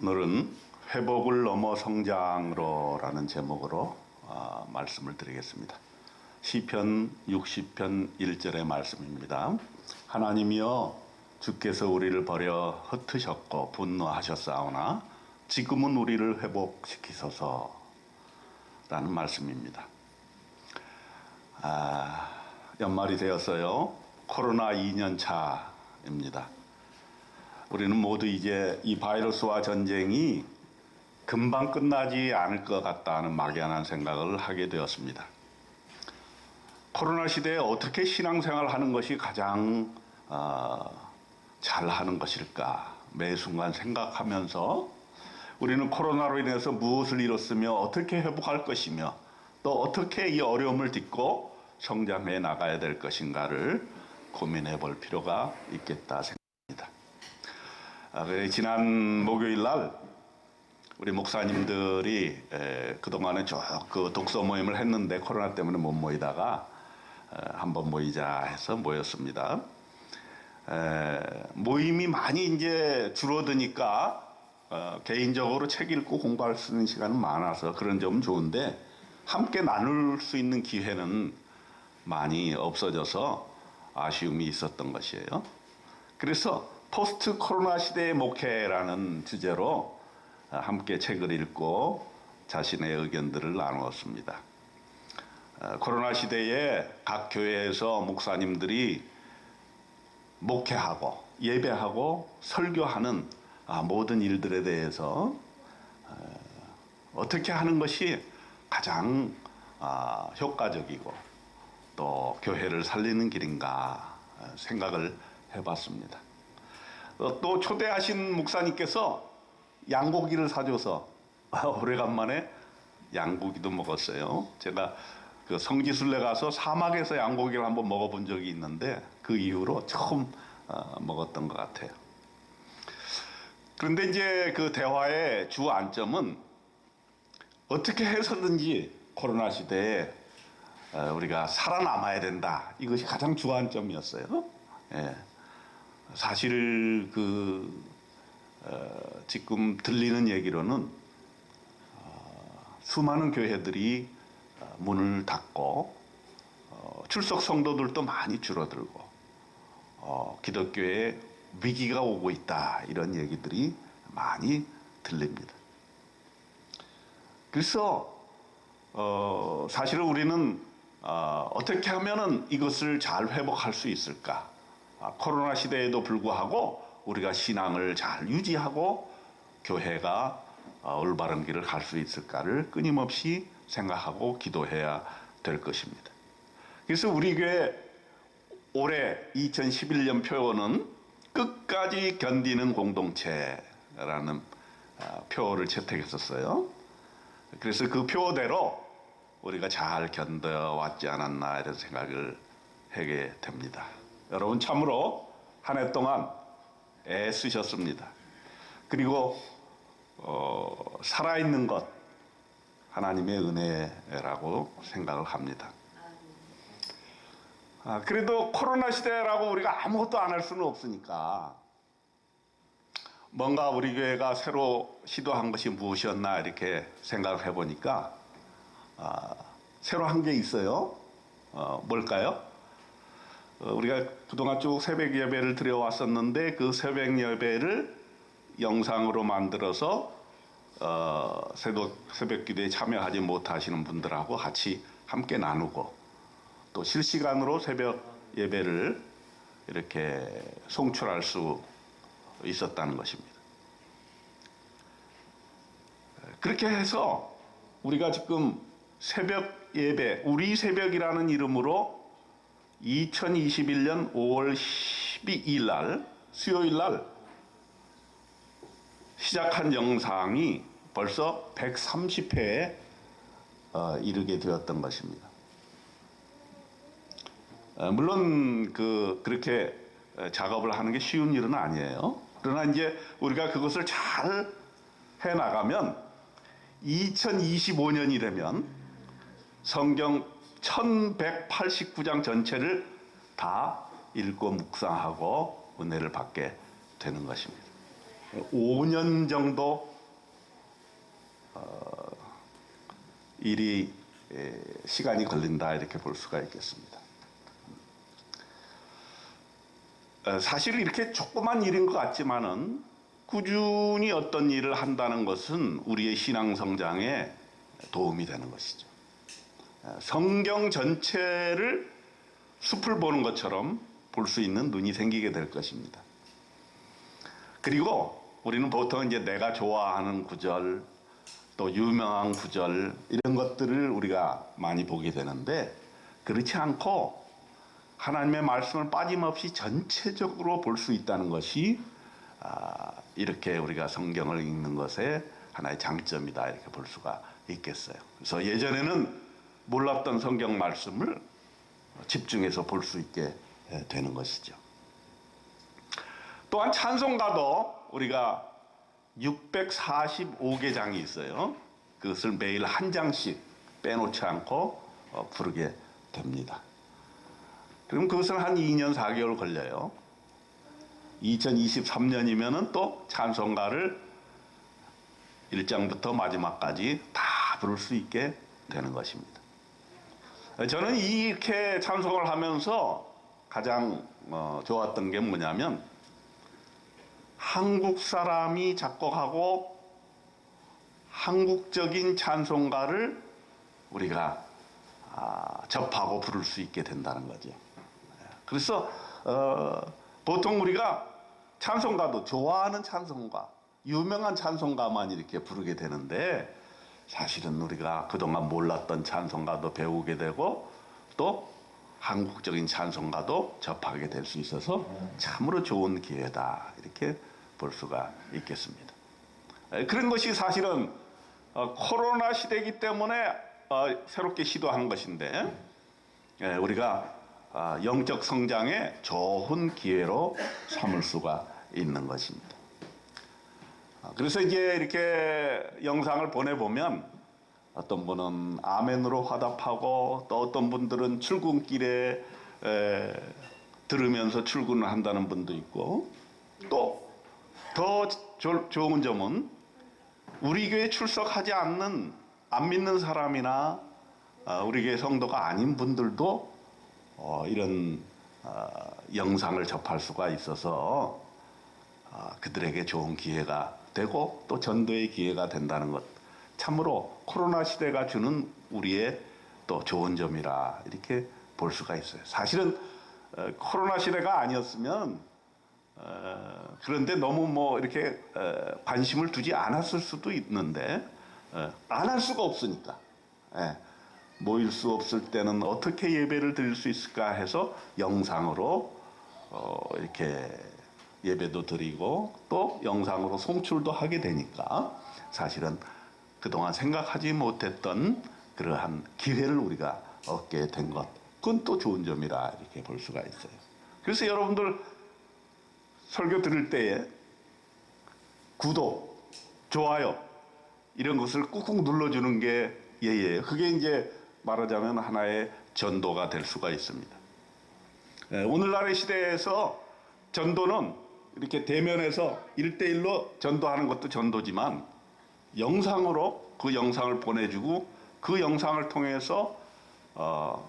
오늘은 회복을 넘어 성장으로라는 제목으로 말씀을 드리겠습니다. 시편 60편 1절의 말씀입니다. 하나님이여 주께서 우리를 버려 흩으셨고 분노하셨사오나 지금은 우리를 회복시키소서 라는 말씀입니다. 연말이 되었어요. 코로나 2년 차입니다. 우리는 모두 이제 이 바이러스와 전쟁이 금방 끝나지 않을 것 같다는 막연한 생각을 하게 되었습니다. 코로나 시대에 어떻게 신앙생활 하는 것이 가장 잘하는 것일까 매 순간 생각하면서 우리는 코로나로 인해서 무엇을 잃었으며 어떻게 회복할 것이며 또 어떻게 이 어려움을 딛고 성장해 나가야 될 것인가를 고민해 볼 필요가 있겠다 생각합니다. 지난 목요일 날 우리 목사님들이 그동안에 쭉 그 독서 모임을 했는데 코로나 때문에 못 모이다가 한번 모이자 해서 모였습니다. 모임이 많이 이제 줄어드니까 개인적으로 책 읽고 공부할 수 있는 시간은 많아서 그런 점은 좋은데 함께 나눌 수 있는 기회는 많이 없어져서 아쉬움이 있었던 것이에요. 그래서 포스트 코로나 시대의 목회라는 주제로 함께 책을 읽고 자신의 의견들을 나누었습니다. 코로나 시대에 각 교회에서 목사님들이 목회하고 예배하고 설교하는 모든 일들에 대해서 어떻게 하는 것이 가장 효과적이고 또 교회를 살리는 길인가 생각을 해봤습니다. 또 초대하신 목사님께서 양고기를 사줘서 오래간만에 양고기도 먹었어요. 제가 그 성지순례 가서 사막에서 양고기를 한번 먹어본 적이 있는데 그 이후로 처음 먹었던 것 같아요. 그런데 이제 그 대화의 주 안점은 어떻게 해서든지 코로나 시대에 우리가 살아남아야 된다. 이것이 가장 주안점이었어요. 예. 사실 지금 들리는 얘기로는 수많은 교회들이 문을 닫고 출석 성도들도 많이 줄어들고 기독교에 위기가 오고 있다 이런 얘기들이 많이 들립니다. 그래서 사실은 우리는 어떻게 하면은 이것을 잘 회복할 수 있을까? 코로나 시대에도 불구하고 우리가 신앙을 잘 유지하고 교회가 올바른 길을 갈 수 있을까를 끊임없이 생각하고 기도해야 될 것입니다. 그래서 우리 교회 올해 2011년 표어는 끝까지 견디는 공동체라는 표어를 채택했었어요. 그래서 그 표어대로 우리가 잘 견뎌왔지 않았나 이런 생각을 하게 됩니다. 여러분 참으로 한 해 동안 애쓰셨습니다. 그리고 살아있는 것 하나님의 은혜라고 생각을 합니다. 그래도 코로나 시대라고 우리가 아무것도 안 할 수는 없으니까 뭔가 우리 교회가 새로 시도한 것이 무엇이었나 이렇게 생각을 해보니까 새로 한 게 있어요. 뭘까요? 우리가 그동안 쭉 새벽 예배를 드려왔었는데 그 새벽 예배를 영상으로 만들어서 새벽 기도에 참여하지 못하시는 분들하고 같이 함께 나누고 또 실시간으로 새벽 예배를 이렇게 송출할 수 있었다는 것입니다. 그렇게 해서 우리가 지금 새벽 예배, 우리 새벽이라는 이름으로 2021년 5월 12일 날 수요일 날 시작한 영상이 벌써 130회에 이르게 되었던 것입니다. 물론 그렇게 작업을 하는 게 쉬운 일은 아니에요. 그러나 이제 우리가 그것을 잘 해나가면 2025년이 되면 성경 1189장 전체를 다 읽고 묵상하고 은혜를 받게 되는 것입니다. 5년 정도 일이 시간이 걸린다 이렇게 볼 수가 있겠습니다. 사실 이렇게 조그만 일인 것 같지만은 꾸준히 어떤 일을 한다는 것은 우리의 신앙 성장에 도움이 되는 것이죠. 성경 전체를 숲을 보는 것처럼 볼 수 있는 눈이 생기게 될 것입니다. 그리고 우리는 보통 이제 내가 좋아하는 구절, 또 유명한 구절 이런 것들을 우리가 많이 보게 되는데 그렇지 않고 하나님의 말씀을 빠짐없이 전체적으로 볼 수 있다는 것이 이렇게 우리가 성경을 읽는 것의 하나의 장점이다 이렇게 볼 수가 있겠어요. 그래서 예전에는 몰랐던 성경 말씀을 집중해서 볼 수 있게 되는 것이죠. 또한 찬송가도 우리가 645개장이 있어요. 그것을 매일 한 장씩 빼놓지 않고 부르게 됩니다. 그럼 그것은 한 2년 4개월 걸려요. 2023년이면은 또 찬송가를 1장부터 마지막까지 다 부를 수 있게 되는 것입니다. 저는 이렇게 찬송을 하면서 가장 좋았던 게 뭐냐면 한국 사람이 작곡하고 한국적인 찬송가를 우리가 접하고 부를 수 있게 된다는 거죠. 그래서 보통 우리가 찬송가도 좋아하는 찬송가, 유명한 찬송가만 이렇게 부르게 되는데 사실은 우리가 그동안 몰랐던 찬송가도 배우게 되고 또 한국적인 찬송가도 접하게 될 수 있어서 참으로 좋은 기회다 이렇게 볼 수가 있겠습니다. 그런 것이 사실은 코로나 시대이기 때문에 새롭게 시도한 것인데 우리가 영적 성장에 좋은 기회로 삼을 수가 있는 것입니다. 그래서 이제 이렇게 영상을 보내보면 어떤 분은 아멘으로 화답하고 또 어떤 분들은 출근길에 들으면서 출근을 한다는 분도 있고 또 더 좋은 점은 우리 교회 출석하지 않는 안 믿는 사람이나 우리 교회 성도가 아닌 분들도 이런 영상을 접할 수가 있어서 그들에게 좋은 기회가 되고 또 전도의 기회가 된다는 것 참으로 코로나 시대가 주는 우리의 또 좋은 점이라 이렇게 볼 수가 있어요. 사실은 코로나 시대가 아니었으면 그런데 너무 뭐 이렇게 관심을 두지 않았을 수도 있는데 안 할 수가 없으니까 모일 수 없을 때는 어떻게 예배를 드릴 수 있을까 해서 영상으로 이렇게 예배도 드리고 또 영상으로 송출도 하게 되니까 사실은 그동안 생각하지 못했던 그러한 기회를 우리가 얻게 된 것 그건 또 좋은 점이라 이렇게 볼 수가 있어요. 그래서 여러분들 설교 들을 때에 구독, 좋아요 이런 것을 꾹꾹 눌러주는 게 예의예요. 그게 이제 말하자면 하나의 전도가 될 수가 있습니다. 오늘날의 시대에서 전도는 이렇게 대면에서 1대1로 전도하는 것도 전도지만 영상으로 그 영상을 보내주고 그 영상을 통해서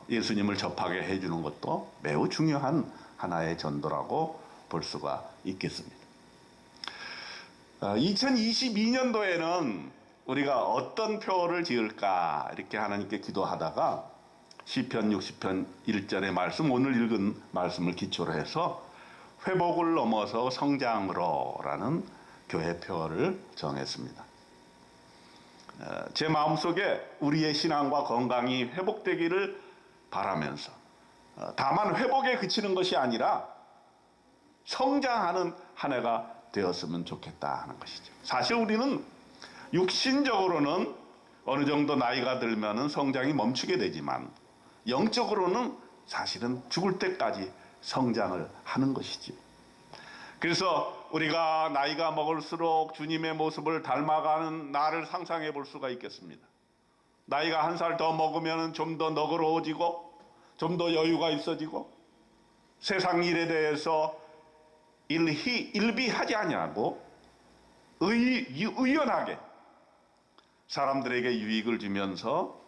예수님을 접하게 해주는 것도 매우 중요한 하나의 전도라고 볼 수가 있겠습니다. 2022년도에는 우리가 어떤 표를 지을까 이렇게 하나님께 기도하다가 시편 60편 1절의 말씀 오늘 읽은 말씀을 기초로 해서 회복을 넘어서 성장으로라는 교회표를 정했습니다. 제 마음속에 우리의 신앙과 건강이 회복되기를 바라면서 다만 회복에 그치는 것이 아니라 성장하는 한 해가 되었으면 좋겠다 하는 것이죠. 사실 우리는 육신적으로는 어느 정도 나이가 들면은 성장이 멈추게 되지만 영적으로는 사실은 죽을 때까지 성장을 하는 것이죠. 그래서 우리가 나이가 먹을수록 주님의 모습을 닮아가는 나를 상상해 볼 수가 있겠습니다. 나이가 한 살 더 먹으면 좀 더 너그러워지고 좀 더 여유가 있어지고 세상 일에 대해서 일비하지 아니하고 의연하게 사람들에게 유익을 주면서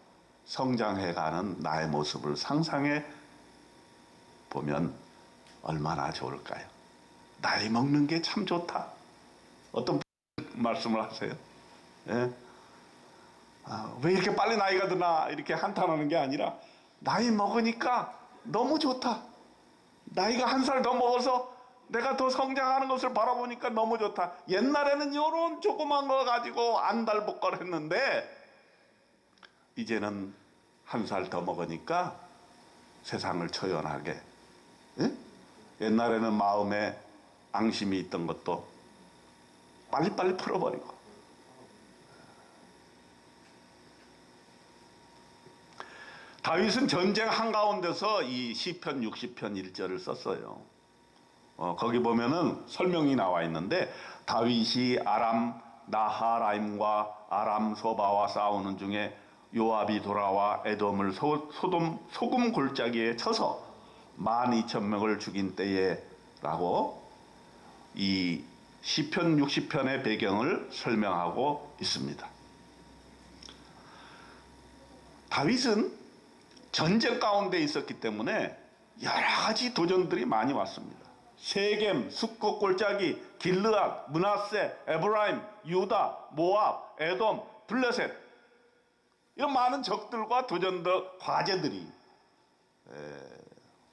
성장해가는 나의 모습을 상상해 보면 얼마나 좋을까요? 나이 먹는 게 참 좋다. 어떤 말씀을 하세요? 예? 왜 이렇게 빨리 나이가 드나 이렇게 한탄하는 게 아니라 나이 먹으니까 너무 좋다. 나이가 한 살 더 먹어서 내가 더 성장하는 것을 바라보니까 너무 좋다. 옛날에는 요런 조그만 거 가지고 안달복걸 했는데 이제는 한 살 더 먹으니까 세상을 초연하게, 예? 옛날에는 마음에 앙심이 있던 것도 빨리빨리 풀어버리고, 다윗은 전쟁 한가운데서 이 시편 60편 1절을 썼어요. 거기 보면은 설명이 나와 있는데, 다윗이 아람 나하라임과 아람 소바와 싸우는 중에 요압이 돌아와 에돔을 소금 골짜기에 쳐서 12,000명을 죽인 때에 라고 이 시편 60편의 배경을 설명하고 있습니다. 다윗은 전쟁 가운데 있었기 때문에 여러 가지 도전들이 많이 왔습니다. 세겜, 숫곳 골짜기, 길르앗, 므낫세, 에브라임, 유다, 모압, 에돔, 블레셋, 이런 많은 적들과 도전들, 과제들이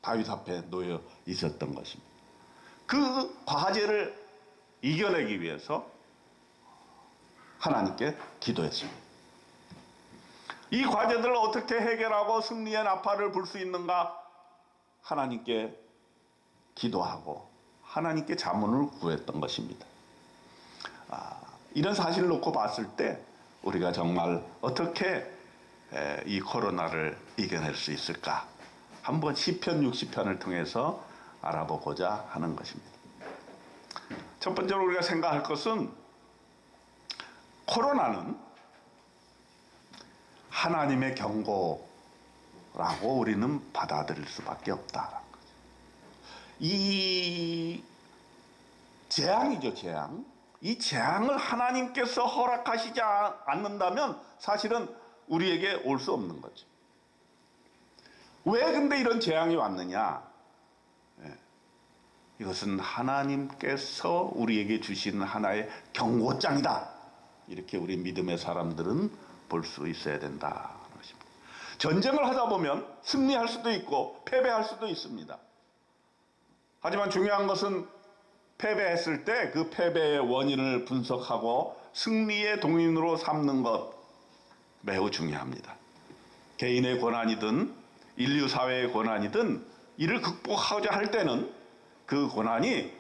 다윗 앞에 놓여 있었던 것입니다. 그 과제를 이겨내기 위해서 하나님께 기도했습니다. 이 과제들을 어떻게 해결하고 승리의 나팔을 불 수 있는가? 하나님께 기도하고 하나님께 자문을 구했던 것입니다. 이런 사실을 놓고 봤을 때 우리가 정말 어떻게 이 코로나를 이겨낼 수 있을까? 한번 시편 60편을 통해서 알아보고자 하는 것입니다. 첫 번째로 우리가 생각할 것은 코로나는 하나님의 경고라고 우리는 받아들일 수밖에 없다라는 거죠. 이 재앙이죠, 재앙. 이 재앙을 하나님께서 허락하시지 않는다면 사실은 우리에게 올 수 없는 거죠. 왜 근데 이런 재앙이 왔느냐? 이것은 하나님께서 우리에게 주시는 하나의 경고장이다. 이렇게 우리 믿음의 사람들은 볼 수 있어야 된다. 전쟁을 하다 보면 승리할 수도 있고 패배할 수도 있습니다. 하지만 중요한 것은 패배했을 때 그 패배의 원인을 분석하고 승리의 동인으로 삼는 것, 매우 중요합니다. 개인의 고난이든 인류 사회의 고난이든 이를 극복하고자 할 때는 그 고난이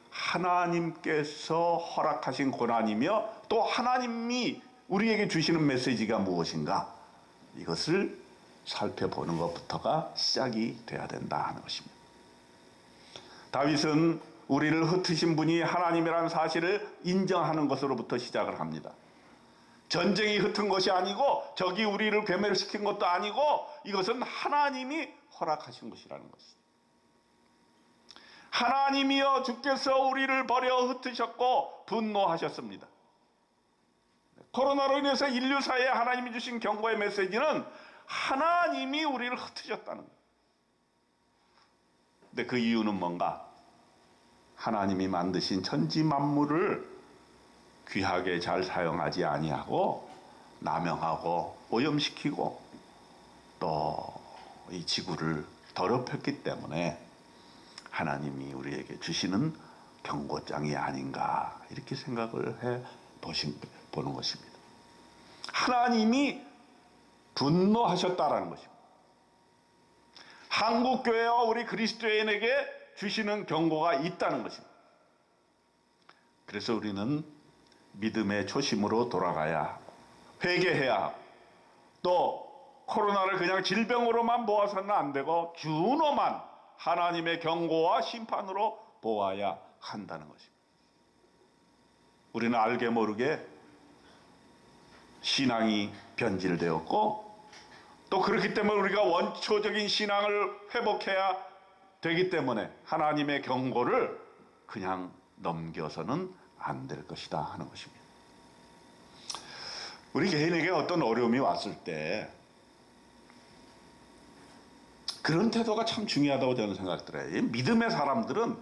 하나님께서 허락하신 고난이며 또 하나님이 우리에게 주시는 메시지가 무엇인가, 이것을 살펴보는 것부터가 시작이 돼야 된다 하는 것입니다. 다윗은 우리를 흩으신 분이 하나님이라는 사실을 인정하는 것으로부터 시작을 합니다. 전쟁이 흩은 것이 아니고 적이 우리를 괴멸시킨 것도 아니고 이것은 하나님이 허락하신 것이라는 것입니다. 하나님이여 주께서 우리를 버려 흩으셨고 분노하셨습니다. 코로나로 인해서 인류 사회에 하나님이 주신 경고의 메시지는 하나님이 우리를 흩으셨다는 거예요. 근데 그 이유는 뭔가? 하나님이 만드신 천지 만물을 귀하게 잘 사용하지 아니하고 남용하고 오염시키고 또 이 지구를 더럽혔기 때문에 하나님이 우리에게 주시는 경고장이 아닌가, 이렇게 생각을 보는 것입니다. 하나님이 분노하셨다라는 것입니다. 한국교회와 우리 그리스도인에게 주시는 경고가 있다는 것입니다. 그래서 우리는 믿음의 초심으로 돌아가야 하고 회개해야 하고 또 코로나를 그냥 질병으로만 보아서는 안 되고 준엄한 하나님의 경고와 심판으로 보아야 한다는 것입니다. 우리는 알게 모르게 신앙이 변질되었고 또 그렇기 때문에 우리가 원초적인 신앙을 회복해야 되기 때문에 하나님의 경고를 그냥 넘겨서는 안 될 것이다 하는 것입니다. 우리 개인에게 어떤 어려움이 왔을 때 그런 태도가 참 중요하다고 저는 생각들어요. 믿음의 사람들은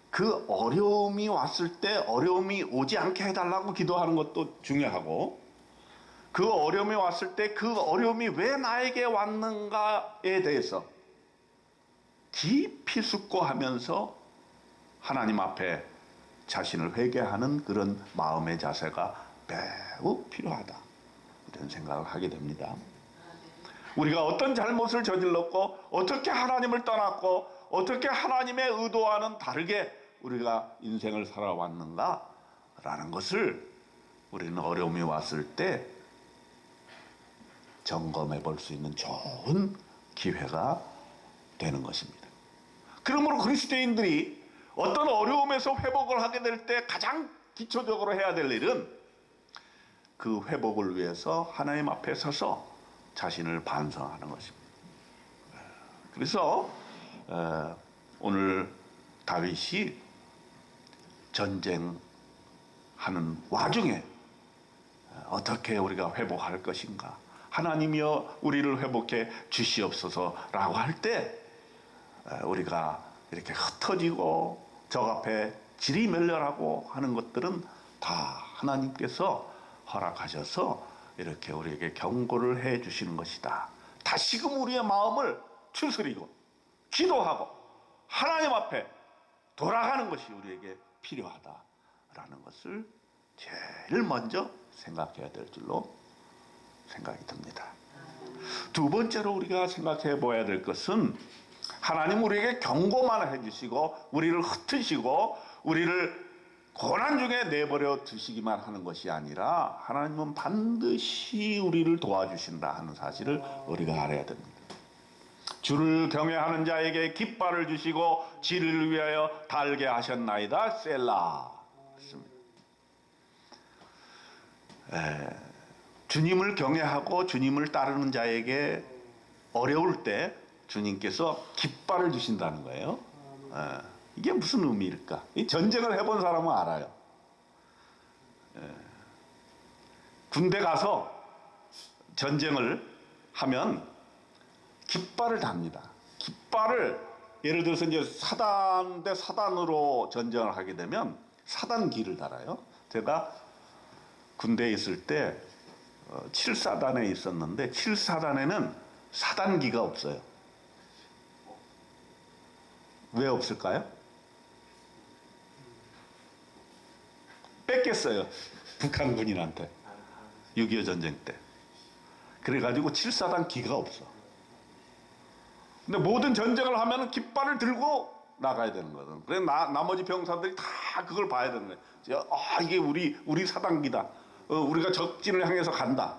그 어려움이 왔을 때 어려움이 오지 않게 해달라고 기도하는 것도 중요하고, 그 어려움이 왔을 때 그 어려움이 왜 나에게 왔는가에 대해서 깊이 숙고하면서 하나님 앞에 자신을 회개하는 그런 마음의 자세가 매우 필요하다, 이런 생각을 하게 됩니다. 우리가 어떤 잘못을 저질렀고 어떻게 하나님을 떠났고 어떻게 하나님의 의도와는 다르게 우리가 인생을 살아왔는가라는 것을 우리는 어려움이 왔을 때 점검해 볼 수 있는 좋은 기회가 되는 것입니다. 그러므로 그리스도인들이 어떤 어려움에서 회복을 하게 될 때 가장 기초적으로 해야 될 일은 그 회복을 위해서 하나님 앞에 서서 자신을 반성하는 것입니다. 그래서 오늘 다윗이 전쟁하는 와중에 어떻게 우리가 회복할 것인가, 하나님이여 우리를 회복해 주시옵소서라고 할 때 우리가 이렇게 흩어지고 적 앞에 지리멸렬하고 하는 것들은 다 하나님께서 허락하셔서 이렇게 우리에게 경고를 해 주시는 것이다. 다시금 우리의 마음을 추스리고 기도하고 하나님 앞에 돌아가는 것이 우리에게 필요하다라는 것을 제일 먼저 생각해야 될 줄로 생각이 듭니다. 두 번째로 우리가 생각해 보아야 될 것은, 하나님 우리에게 경고만 해주시고 우리를 흩으시고 우리를 고난 중에 내버려 두시기만 하는 것이 아니라 하나님은 반드시 우리를 도와주신다 하는 사실을 우리가 알아야 됩니다. 주를 경외하는 자에게 깃발을 주시고 지를 위하여 달게 하셨나이다. 셀라. 주님을 경외하고 주님을 따르는 자에게 어려울 때 주님께서 깃발을 주신다는 거예요. 이게 무슨 의미일까? 이 전쟁을 해본 사람은 알아요. 군대 가서 전쟁을 하면 깃발을 답니다. 깃발을, 예를 들어서 이제 사단 대 사단으로 전쟁을 하게 되면 사단기를 달아요. 제가 군대에 있을 때 7사단에 있었는데 7사단에는 사단기가 없어요. 왜 없을까요? 뺏겼어요. 북한 군인한테. 6.25 전쟁 때. 그래가지고 7사단 기가 없어. 근데 모든 전쟁을 하면 깃발을 들고 나가야 되는 거거든. 그래서 나머지 병사들이 다 그걸 봐야 되는 거예요. 이게 우리 사단기다. 우리가 적진을 향해서 간다.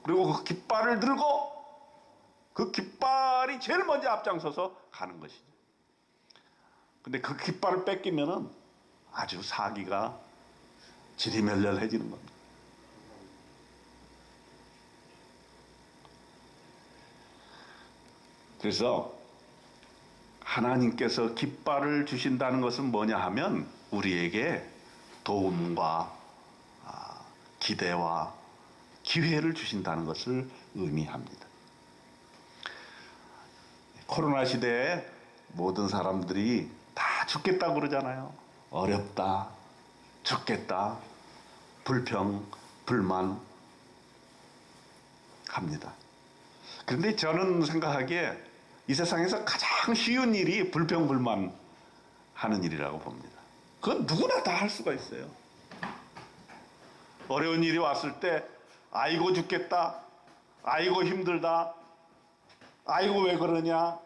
그리고 그 깃발을 들고 그 깃발이 제일 먼저 앞장서서 가는 것이죠. 근데 그 깃발을 뺏기면은 아주 사기가 지리멸렬해지는 겁니다. 그래서 하나님께서 깃발을 주신다는 것은 뭐냐 하면 우리에게 도움과 기대와 기회를 주신다는 것을 의미합니다. 코로나 시대에 모든 사람들이 다 죽겠다고 그러잖아요. 어렵다, 죽겠다, 불평, 불만 합니다. 그런데 저는 생각하기에 이 세상에서 가장 쉬운 일이 불평, 불만 하는 일이라고 봅니다. 그건 누구나 다 할 수가 있어요. 어려운 일이 왔을 때 아이고 죽겠다, 아이고 힘들다, 아이고 왜 그러냐,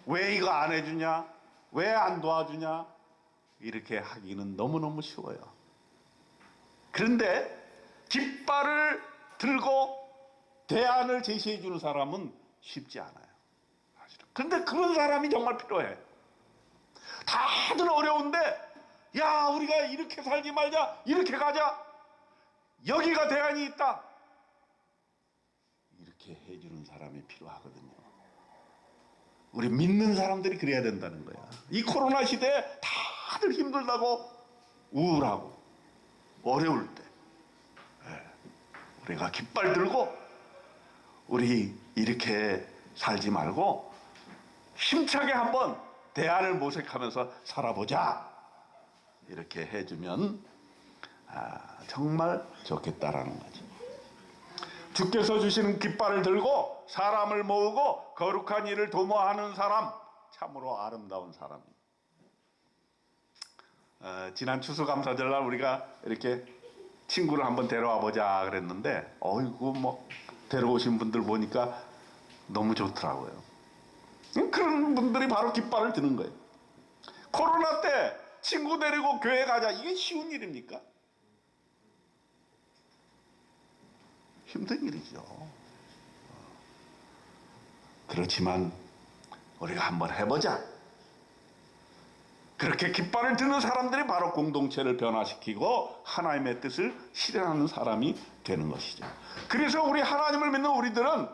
왜 이거 안 해주냐, 왜 안 도와주냐, 이렇게 하기는 너무너무 쉬워요. 그런데 깃발을 들고 대안을 제시해 주는 사람은 쉽지 않아요. 그런데 그런 사람이 정말 필요해. 다들 어려운데 야 우리가 이렇게 살지 말자, 이렇게 가자, 여기가 대안이 있다, 이렇게 해주는 사람이 필요하거든요. 우리 믿는 사람들이 그래야 된다는 거야. 이 코로나 시대에 다들 힘들다고 우울하고 어려울 때 우리가 깃발 들고 우리 이렇게 살지 말고 힘차게 한번 대안을 모색하면서 살아보자, 이렇게 해주면 정말 좋겠다라는 거죠. 주께서 주시는 깃발을 들고 사람을 모으고 거룩한 일을 도모하는 사람, 참으로 아름다운 사람입니다. 지난 추수감사절날 우리가 이렇게 친구를 한번 데려와 보자 그랬는데, 어이구 뭐 데려오신 분들 보니까 너무 좋더라고요. 그런 분들이 바로 깃발을 드는 거예요. 코로나 때 친구 데리고 교회 가자, 이게 쉬운 일입니까? 힘든 일이죠. 그렇지만 우리가 한번 해보자. 그렇게 깃발을 드는 사람들이 바로 공동체를 변화시키고 하나님의 뜻을 실현하는 사람이 되는 것이죠. 그래서 우리 하나님을 믿는 우리들은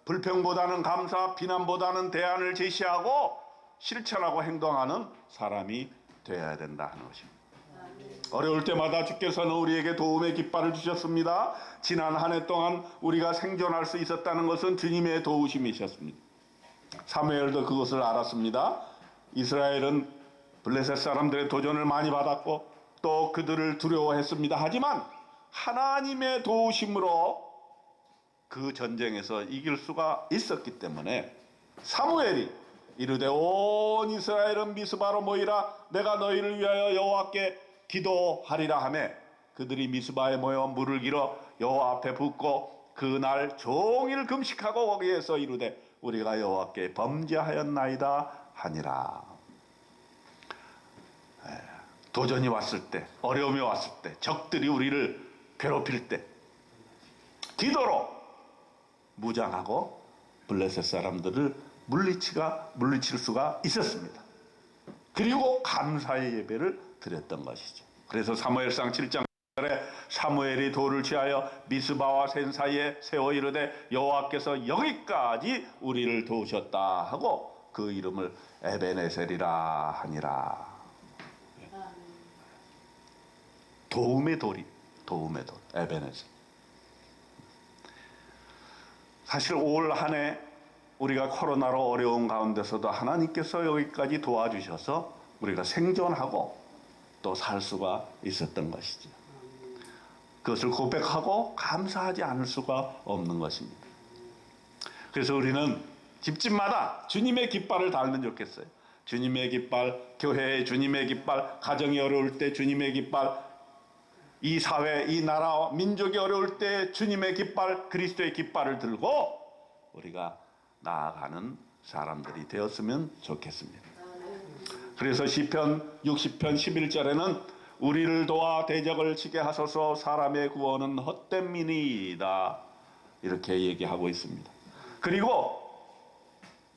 불평보다는 감사, 비난보다는 대안을 제시하고 실천하고 행동하는 사람이 되어야 된다 하는 것입니다. 어려울 때마다 주께서는 우리에게 도움의 깃발을 주셨습니다. 지난 한 해 동안 우리가 생존할 수 있었다는 것은 주님의 도우심이셨습니다. 사무엘도 그것을 알았습니다. 이스라엘은 블레셋 사람들의 도전을 많이 받았고 또 그들을 두려워했습니다. 하지만 하나님의 도우심으로 그 전쟁에서 이길 수가 있었기 때문에 사무엘이 이르되 온 이스라엘은 미스바로 모이라, 내가 너희를 위하여 여호와께 기도하리라 하며 그들이 미스바에 모여 물을 길어 여호와 앞에 붓고 그날 종일 금식하고 거기에서 이르되 우리가 여호와께 범죄하였나이다 하니라. 도전이 왔을 때, 어려움이 왔을 때, 적들이 우리를 괴롭힐 때 기도로 무장하고 블레셋 사람들을 물리칠 수가 있었습니다. 그리고 감사의 예배를 드렸던 것이죠. 그래서 사무엘상 7장 사무엘이 돌을 취하여 미스바와 센 사이에 세워 이르되 여호와께서 여기까지 우리를 도우셨다 하고 그 이름을 에베네셀이라 하니라. 도움의 돌, 에베네셀. 사실 올 한 해 우리가 코로나로 어려운 가운데서도 하나님께서 여기까지 도와주셔서 우리가 생존하고 또 살 수가 있었던 것이죠. 그것을 고백하고 감사하지 않을 수가 없는 것입니다. 그래서 우리는 집집마다 주님의 깃발을 달면 좋겠어요. 주님의 깃발, 교회의 주님의 깃발, 가정이 어려울 때 주님의 깃발, 이 사회, 이 나라, 민족이 어려울 때 주님의 깃발, 그리스도의 깃발을 들고 우리가 나아가는 사람들이 되었으면 좋겠습니다. 그래서 시편 60편 11절에는 우리를 도와 대적을 치게 하소서, 사람의 구원은 헛된 민이다, 이렇게 얘기하고 있습니다. 그리고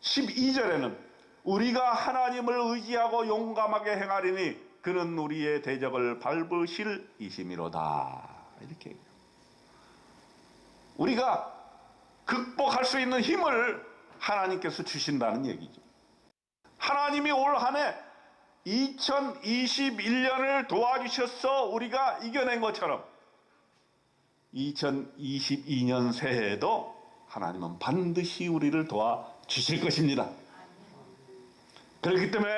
12절에는 우리가 하나님을 의지하고 용감하게 행하리니 그는 우리의 대적을 밟으실 이심이로다, 이렇게 얘기합니다. 우리가 극복할 수 있는 힘을 하나님께서 주신다는 얘기죠. 하나님이 올 한 해 2021년을 도와주셔서 우리가 이겨낸 것처럼 2022년 새해에도 하나님은 반드시 우리를 도와주실 것입니다. 그렇기 때문에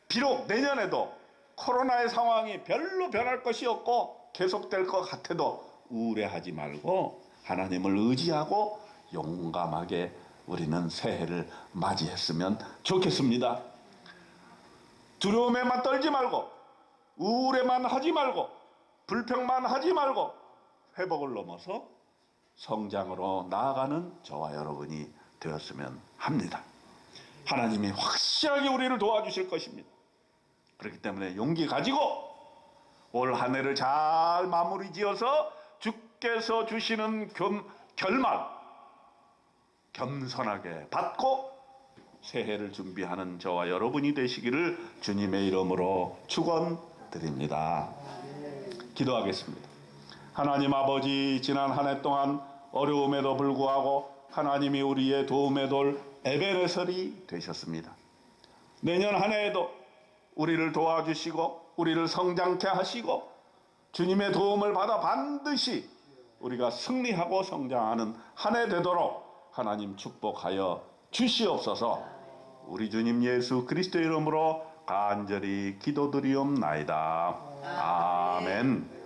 비록 내년에도 코로나의 상황이 별로 변할 것이 없고 계속될 것 같아도 우울해하지 말고 하나님을 의지하고 용감하게 우리는 새해를 맞이했으면 좋겠습니다. 두려움에만 떨지 말고 우울에만 하지 말고 불평만 하지 말고 회복을 넘어서 성장으로 나아가는 저와 여러분이 되었으면 합니다. 하나님이 확실하게 우리를 도와주실 것입니다. 그렇기 때문에 용기 가지고 올 한 해를 잘 마무리 지어서 주께서 주시는 결말 겸손하게 받고 새해를 준비하는 저와 여러분이 되시기를 주님의 이름으로 축원드립니다. 기도하겠습니다. 하나님 아버지, 지난 한 해 동안 어려움에도 불구하고 하나님이 우리의 도움의 돌 에베네셀이 되셨습니다. 내년 한 해에도 우리를 도와주시고 우리를 성장케 하시고 주님의 도움을 받아 반드시 우리가 승리하고 성장하는 한 해 되도록 하나님 축복하여 주시옵소서. 우리 주님 예수 그리스도 이름으로 간절히 기도드리옵나이다. 아멘.